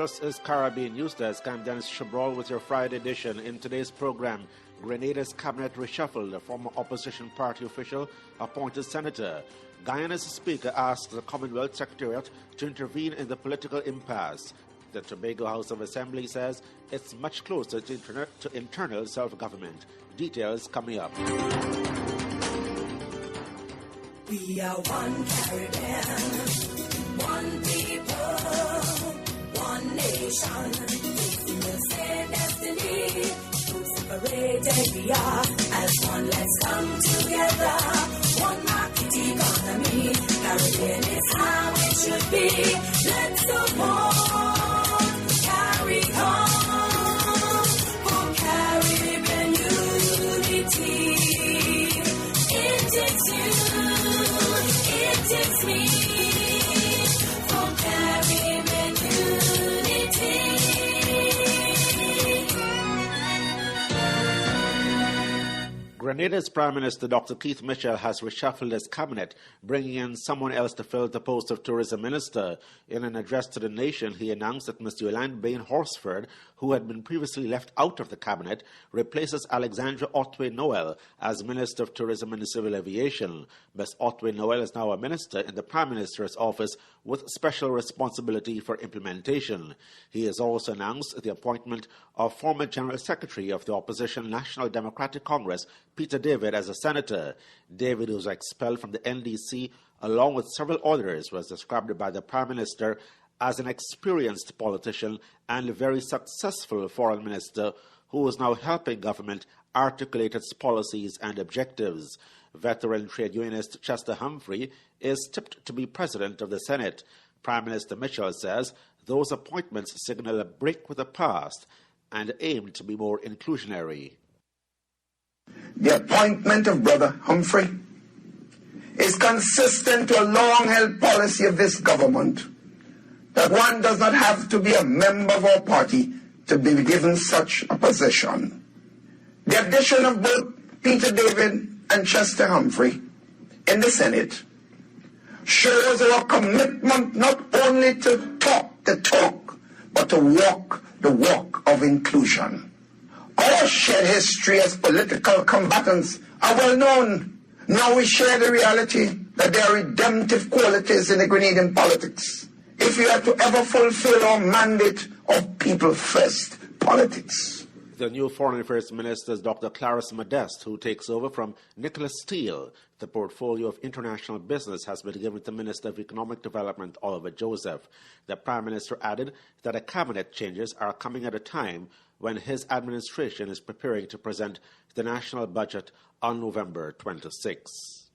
This is Caribbean News Desk. I'm Dennis Chabrol with your Friday edition. In today's program, Grenada's cabinet reshuffled. A former opposition party official appointed senator. Guyana's speaker asked the Commonwealth Secretariat to intervene in the political impasse. The Tobago House of Assembly says it's much closer to internal self-government. Details coming up. We are one Caribbean, one people, one nation. Facing the same destiny, so separated we are. As one, let's come together. One market economy. Caribbean is how it should be. Let's support, carry on for Caribbean unity. It takes you, it takes me for Caribbean unity. Grenada's Prime Minister Dr. Keith Mitchell has reshuffled his cabinet, bringing in someone else to fill the post of Tourism Minister. In an address to the nation, he announced that Mr. Yolande Bain-Horsford, who had been previously left out of the cabinet, replaces Alexandra Otway-Noel as Minister of Tourism and Civil Aviation. Ms. Otway-Noel is now a minister in the Prime Minister's office with special responsibility for implementation. He has also announced the appointment of former General Secretary of the Opposition National Democratic Congress, Peter David, as a senator. David, who was expelled from the NDC along with several others, was described by the Prime Minister as an experienced politician and a very successful foreign minister who is now helping government articulate its policies and objectives. Veteran trade unionist Chester Humphrey is tipped to be president of the Senate. Prime Minister Mitchell says those appointments signal a break with the past and aim to be more inclusionary. The appointment of Brother Humphrey is consistent to a long-held policy of this government that one does not have to be a member of our party to be given such a position. The addition of both Peter David and Chester Humphrey in the Senate shows our commitment not only to talk the talk, but to walk the walk of inclusion. Our shared history as political combatants are well known. Now we share the reality that there are redemptive qualities in the Grenadian politics if we are to ever fulfill our mandate of people-first politics. The new Foreign Affairs Minister is Dr. Clarence Modeste, who takes over from Nicholas Steele. The portfolio of international business has been given to Minister of Economic Development Oliver Joseph. The Prime Minister added that the cabinet changes are coming at a time when his administration is preparing to present the national budget on November 26.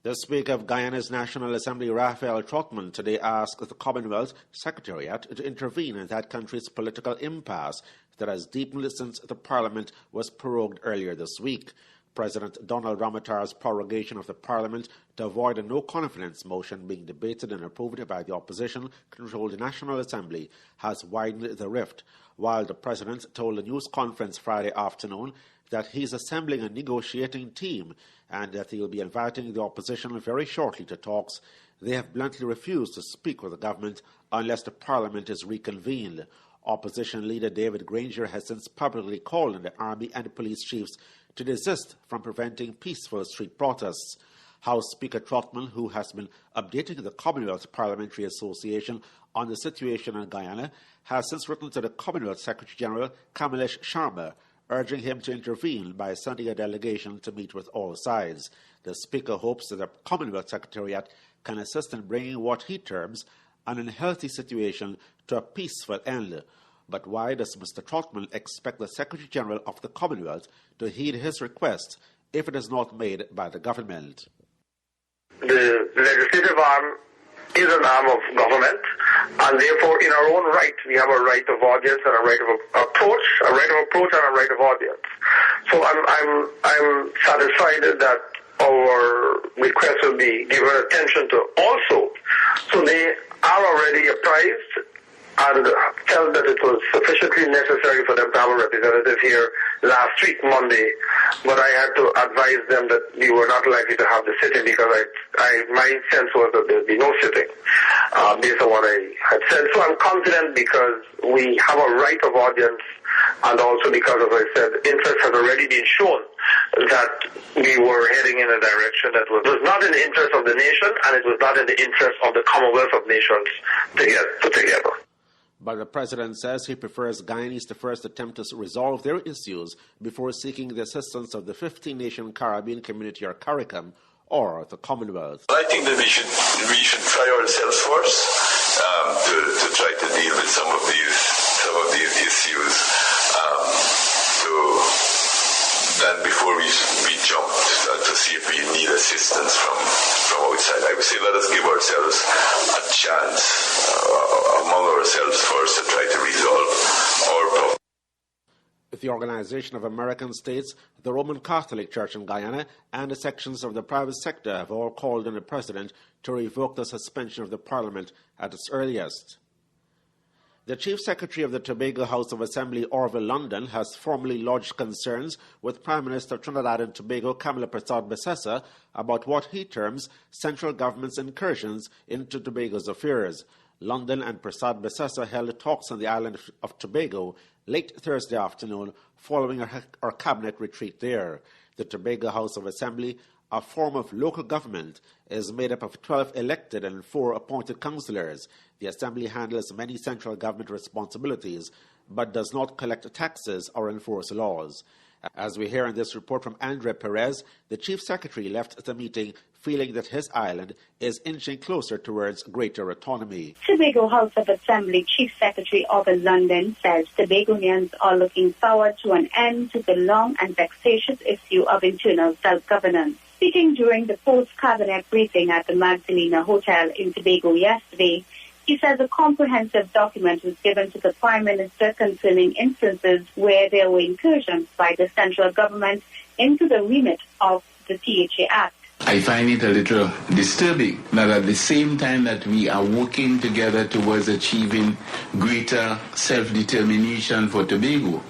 The Speaker of Guyana's National Assembly, Raphael Trotman, today asked the Commonwealth Secretariat to intervene in that country's political impasse that has deepened since the Parliament was prorogued earlier this week. President Donald Ramotar's prorogation of the Parliament to avoid a no-confidence motion being debated and approved by the opposition-controlled National Assembly has widened the rift, while the President told a news conference Friday afternoon that he's assembling a negotiating team and that he'll be inviting the opposition very shortly to talks. They have bluntly refused to speak with the government unless the Parliament is reconvened. Opposition leader David Granger has since publicly called on the Army and police chiefs to desist from preventing peaceful street protests. House Speaker Trotman, who has been updating the Commonwealth Parliamentary Association on the situation in Guyana, has since written to the Commonwealth Secretary General Kamlesh Sharma, urging him to intervene by sending a delegation to meet with all sides. The Speaker hopes that the Commonwealth Secretariat can assist in bringing what he terms an unhealthy situation to a peaceful end. But why does Mr. Trotman expect the Secretary General of the Commonwealth to heed his request if it is not made by the government? The legislative arm is an arm of government, and therefore in our own right we have a right of audience and a right of approach, and a right of audience. So I'm satisfied that our request will be given attention to also. So they are already apprised and felt that it was sufficiently necessary for them to have a representative here last week, Monday. But I had to advise them that we were not likely to have the sitting because my sense was that there would be no sitting based on what I had said. So I'm confident because we have a right of audience, and also because, as I said, interest has already been shown that we were heading in a direction that was not in the interest of the nation, and it was not in the interest of the Commonwealth of Nations to get put together. But the president says he prefers Guyanese to first attempt to resolve their issues before seeking the assistance of the 15-nation Caribbean Community, or CARICOM, or the Commonwealth. I think that we should try ourselves first to try to deal with some of these issues. Then before we jump to see if we need assistance from outside, I would say let us give ourselves a chance among ourselves first to try to resolve our problem. The Organization of American States, the Roman Catholic Church in Guyana, and the sections of the private sector have all called on the president to revoke the suspension of the parliament at its earliest. The Chief Secretary of the Tobago House of Assembly, Orville London, has formally lodged concerns with Prime Minister of Trinidad and Tobago, Kamala Persad-Bissessar, about what he terms central government's incursions into Tobago's affairs. London and Persad-Bissessar held talks on the island of Tobago late Thursday afternoon following her cabinet retreat there. The Tobago House of Assembly, a form of local government, is made up of 12 elected and 4 appointed councillors. The Assembly handles many central government responsibilities, but does not collect taxes or enforce laws. As we hear in this report from Andre Perez, the Chief Secretary left the meeting feeling that his island is inching closer towards greater autonomy. Tobago House of Assembly Chief Secretary Orville London says Tobagonians are looking forward to an end to the long and vexatious issue of internal self-governance. Speaking during the post-cabinet briefing at the Magdalena Hotel in Tobago yesterday, he says a comprehensive document was given to the Prime Minister concerning instances where there were incursions by the central government into the remit of the THA Act. I find it a little disturbing that at the same time that we are working together towards achieving greater self-determination for Tobago,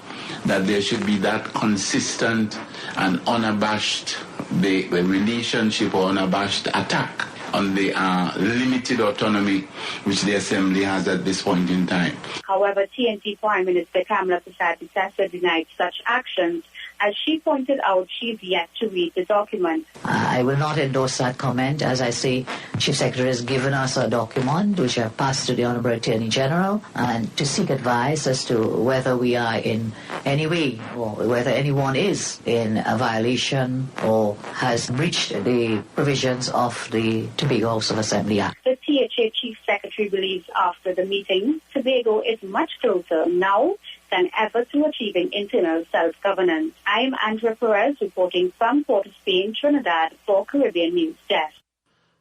that there should be that consistent and unabashed the relationship or unabashed attack on the limited autonomy which the Assembly has at this point in time. However, TNT Prime Minister Kamala Persad-Bissessar denied such actions. As she pointed out, she's yet to read the document. I will not endorse that comment. As I say, Chief Secretary has given us a document which I have passed to the Honourable Attorney General and to seek advice as to whether we are in any way or whether anyone is in a violation or has breached the provisions of the Tobago House of Assembly Act. The THA Chief Secretary believes after the meeting, Tobago is much closer now than ever to achieving internal self-governance. I am Andrea Perez reporting from Port of Spain, Trinidad for Caribbean News Desk.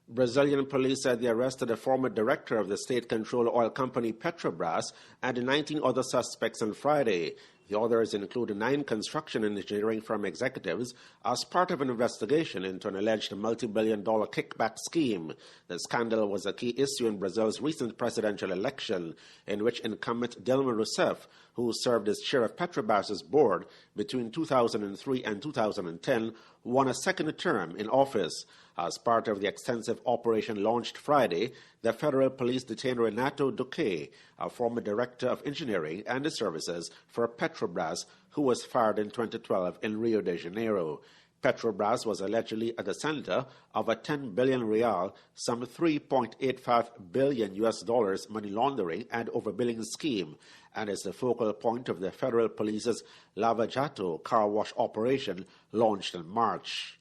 Brazilian police said they arrested a former director of the state-controlled oil company Petrobras and 19 other suspects on Friday. The others include 9 construction and engineering firm executives as part of an investigation into an alleged multi-billion-dollar kickback scheme. The scandal was a key issue in Brazil's recent presidential election, in which incumbent Dilma Rousseff, who served as chair of Petrobras' board between 2003 and 2010, won a second term in office. As part of the extensive operation launched Friday, the federal police detained Renato Duque, a former director of engineering and services for Petrobras, who was fired in 2012 in Rio de Janeiro. Petrobras was allegedly at the center of a 10 billion real, some $3.85 billion money laundering and overbilling scheme, and is the focal point of the federal police's Lava Jato car wash operation launched in March.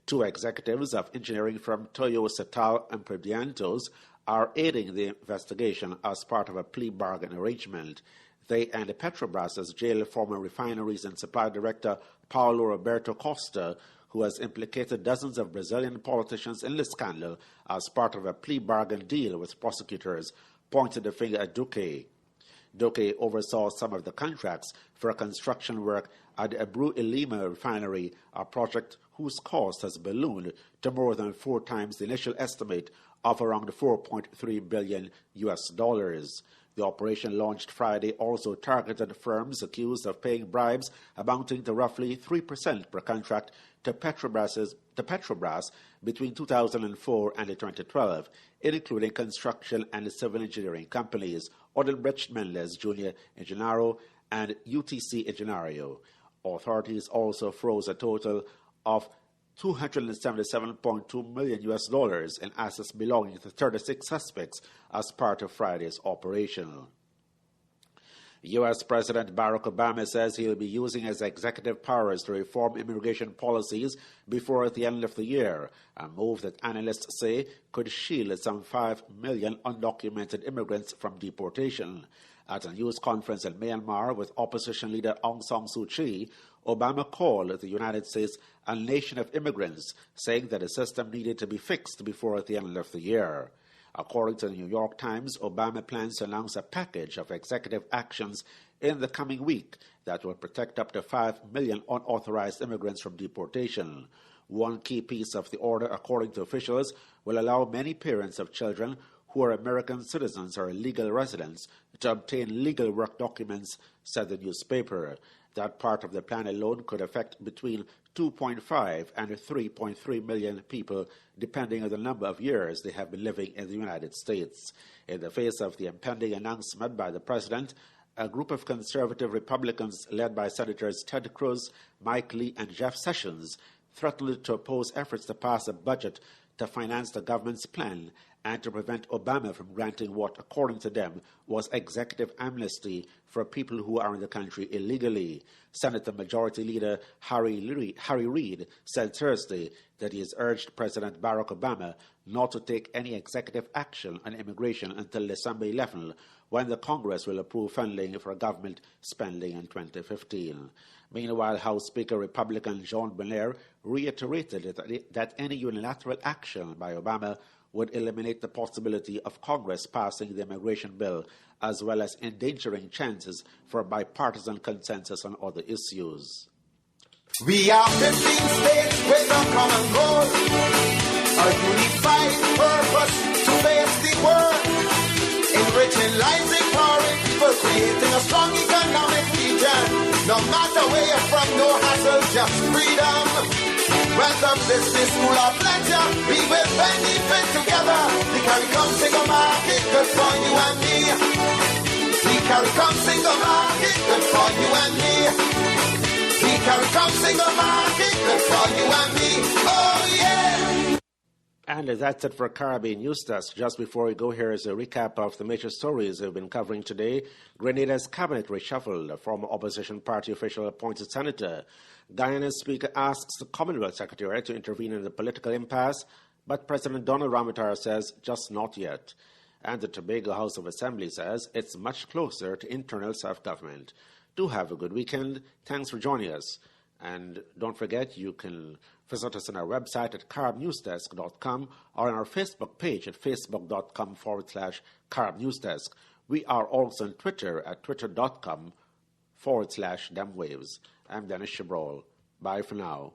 2 executives of engineering firm Toyo Setal and Prediantos are aiding the investigation as part of a plea bargain arrangement. They and Petrobras' jailed former refineries and supply director Paulo Roberto Costa, who has implicated dozens of Brazilian politicians in the scandal as part of a plea bargain deal with prosecutors, pointed the finger at Duque. Duque oversaw some of the contracts for construction work at the Abreu e Lima refinery, a project whose cost has ballooned to more than 4 times the initial estimate of around $4.3 billion. The operation launched Friday also targeted firms accused of paying bribes amounting to roughly 3% per contract to Petrobras between 2004 and 2012, including construction and civil engineering companies, Odebrecht Mendes Jr. Engenharia and UTC Engenharia. Authorities also froze a total of $277.2 million in assets belonging to 36 suspects as part of Friday's operation. U.S. President Barack Obama says he will be using his executive powers to reform immigration policies before the end of the year, a move that analysts say could shield some 5 million undocumented immigrants from deportation. At a news conference in Myanmar with opposition leader Aung San Suu Kyi, Obama called the United States a nation of immigrants, saying that the system needed to be fixed before the end of the year. According to the New York Times, Obama plans to announce a package of executive actions in the coming week that will protect up to 5 million unauthorized immigrants from deportation. One key piece of the order, according to officials, will allow many parents of children who are American citizens or legal residents to obtain legal work documents, said the newspaper. That part of the plan alone could affect between 2.5 and 3.3 million people, depending on the number of years they have been living in the United States. In the face of the impending announcement by the president, a group of conservative Republicans led by Senators Ted Cruz, Mike Lee, and Jeff Sessions threatened to oppose efforts to pass a budget to finance the government's plan and to prevent Obama from granting what, according to them, was executive amnesty for people who are in the country illegally. Senate Majority Leader Harry Reid said Thursday that he has urged President Barack Obama not to take any executive action on immigration until December 11, when the Congress will approve funding for government spending in 2015. Meanwhile, House Speaker Republican John Boehner reiterated that any unilateral action by Obama would eliminate the possibility of Congress passing the immigration bill, as well as endangering chances for bipartisan consensus on other issues. We are 15 states with a common goal, a unified purpose to face the world, enriching lives, empowering people, creating a strong economic region. No matter where you're from, no hassle, just freedom. Whether business, school, or pleasure, we will benefit together. The CARICOM single market, good for you and me. The CARICOM single market, good for you and me. The CARICOM single market, good for you and me. Oh yeah! And that's it for Caribbean News Desk. Just before we go, here is a recap of the major stories we've been covering today. Grenada's cabinet reshuffled. A former opposition party official appointed senator. Guyana's speaker asks the Commonwealth Secretariat to intervene in the political impasse, but President Donald Ramotar says just not yet. And the Tobago House of Assembly says it's much closer to internal self-government. Do have a good weekend. Thanks for joining us. And don't forget, you can visit us on our website at caribnewsdesk.com or on our Facebook page at facebook.com/caribnewsdesk. We are also on Twitter at twitter.com/demwaves. I'm Dennis Chabrol. Bye for now.